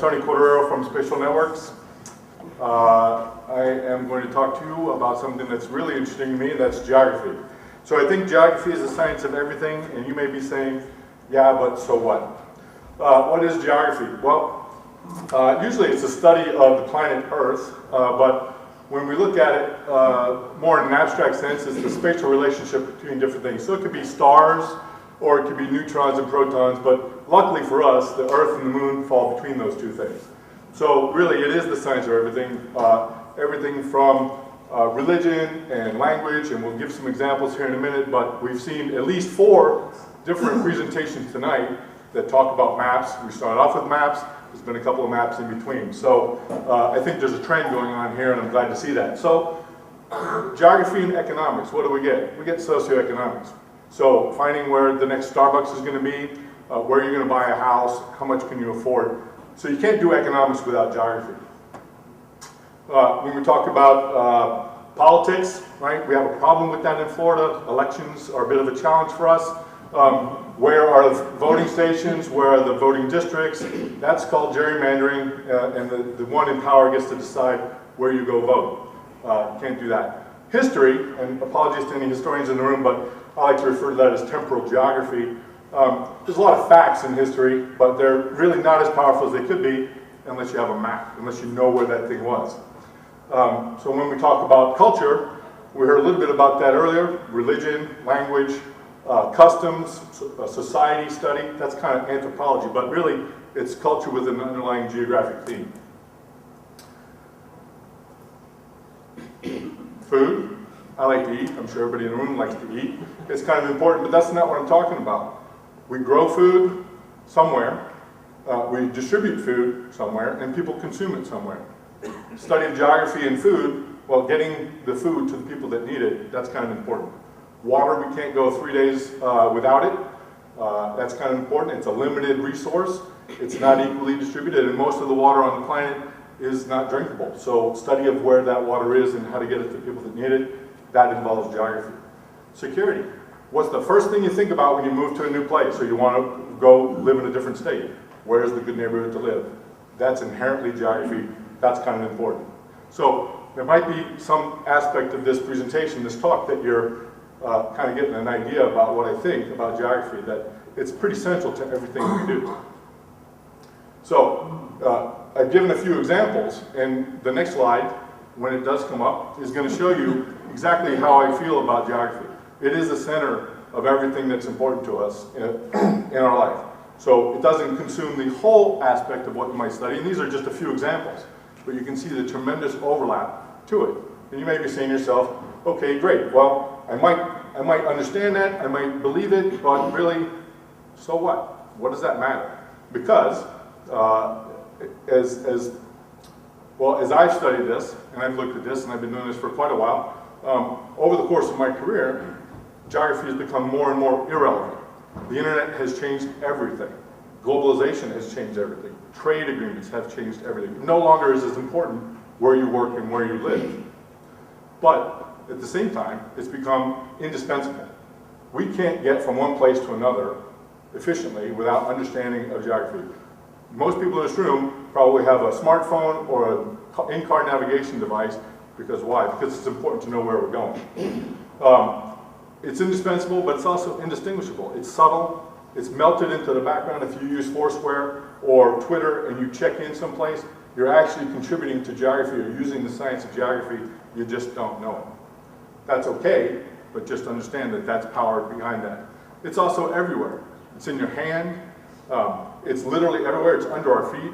BayTony Quarta from Spatial Networks. I am going to talk to you about something that's really interesting to me, and that's geography. So I think geography is the science of everything, and you may be saying, yeah, but so what? What is geography? Well, usually it's a study of the planet Earth, but when we look at it more in an abstract sense, it's the spatial relationship between different things. So it could be stars, or it could be neutrons and protons, but luckily for us, the Earth and the Moon fall between those two things. So really, it is the science of everything, everything from religion and language, and we'll give some examples here in a minute, but we've seen at least 4 different presentations tonight that talk about maps. We started off with maps. There's been a couple of maps in between. So I think there's a trend going on here, and I'm glad to see that. So geography and economics, what do we get? We get socioeconomics. So finding where the next Starbucks is going to be, where you're going to buy a house, how much can you afford. So you can't do economics without geography. When we talk about politics, right, we have a problem with that in Florida. Elections are a bit of a challenge for us. Where are the voting stations? Where are the voting districts? That's called gerrymandering, and the one in power gets to decide where you go vote. You can't do that. History, and apologies to any historians in the room, but I like to refer to that as temporal geography. There's a lot of facts in history, but they're really not as powerful as they could be unless you have a map, unless you know where that thing was. So when we talk about culture, we heard a little bit about that earlier. Religion, language, customs, society study, that's kind of anthropology, but really it's culture with an underlying geographic theme. Food, I like to eat. I'm sure everybody in the room likes to eat. It's kind of important, but that's not what I'm talking about. We grow food somewhere, we distribute food somewhere, and people consume it somewhere. Study of geography and food, well, getting the food to the people that need it, that's kind of important. Water, we can't go 3 days without it. That's kind of important. It's a limited resource. It's not equally distributed, and most of the water on the planet is not drinkable. So study of where that water is and how to get it to people that need it, that involves geography. Security. What's the first thing you think about when you move to a new place or you want to go live in a different state? Where's the good neighborhood to live? That's inherently geography. That's kind of important. So there might be some aspect of this presentation, this talk, that you're kind of getting an idea about what I think about geography, that it's pretty central to everything we do. So I've given a few examples, and the next slide, when it does come up, is going to show you exactly how I feel about geography. It is the center of everything that's important to us in our life. So it doesn't consume the whole aspect of what you might study, and these are just a few examples, but you can see the tremendous overlap to it. And you may be saying to yourself, okay, great, well, I might understand that, I might believe it, but really, so what? What does that matter? Because as I've studied this, and I've looked at this, and I've been doing this for quite a while, over the course of my career, geography has become more and more irrelevant. The internet has changed everything. Globalization has changed everything. Trade agreements have changed everything. It no longer is as important where you work and where you live. But at the same time, it's become indispensable. We can't get from one place to another efficiently without understanding of geography. Most people in this room probably have a smartphone or an in-car navigation device. Because why? Because it's important to know where we're going. It's indispensable, but it's also indistinguishable. It's subtle. It's melted into the background. If you use Foursquare or Twitter and you check in someplace, you're actually contributing to geography or using the science of geography. You just don't know it. That's okay, but just understand that that's power behind that. It's also everywhere. It's in your hand. It's literally everywhere. It's under our feet.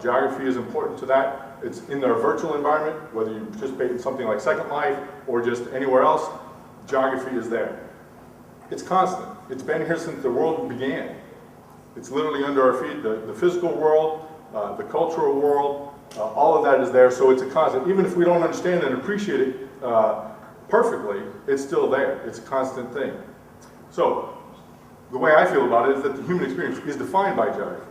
Geography is important to that. It's in our virtual environment, whether you participate in something like Second Life or just anywhere else, geography is there. It's constant. It's been here since the world began. It's literally under our feet. The physical world, the cultural world, all of that is there, so it's a constant. Even if we don't understand and appreciate it perfectly, it's still there. It's a constant thing. So the way I feel about it is that the human experience is defined by geography.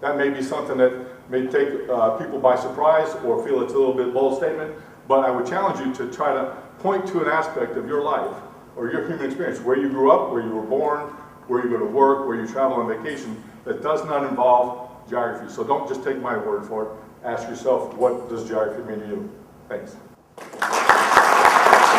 That may be something that may take people by surprise or feel it's a little bit bold statement, but I would challenge you to try to point to an aspect of your life or your human experience, where you grew up, where you were born, where you go to work, where you travel on vacation, that does not involve geography. So don't just take my word for it. Ask yourself, what does geography mean to you? Thanks.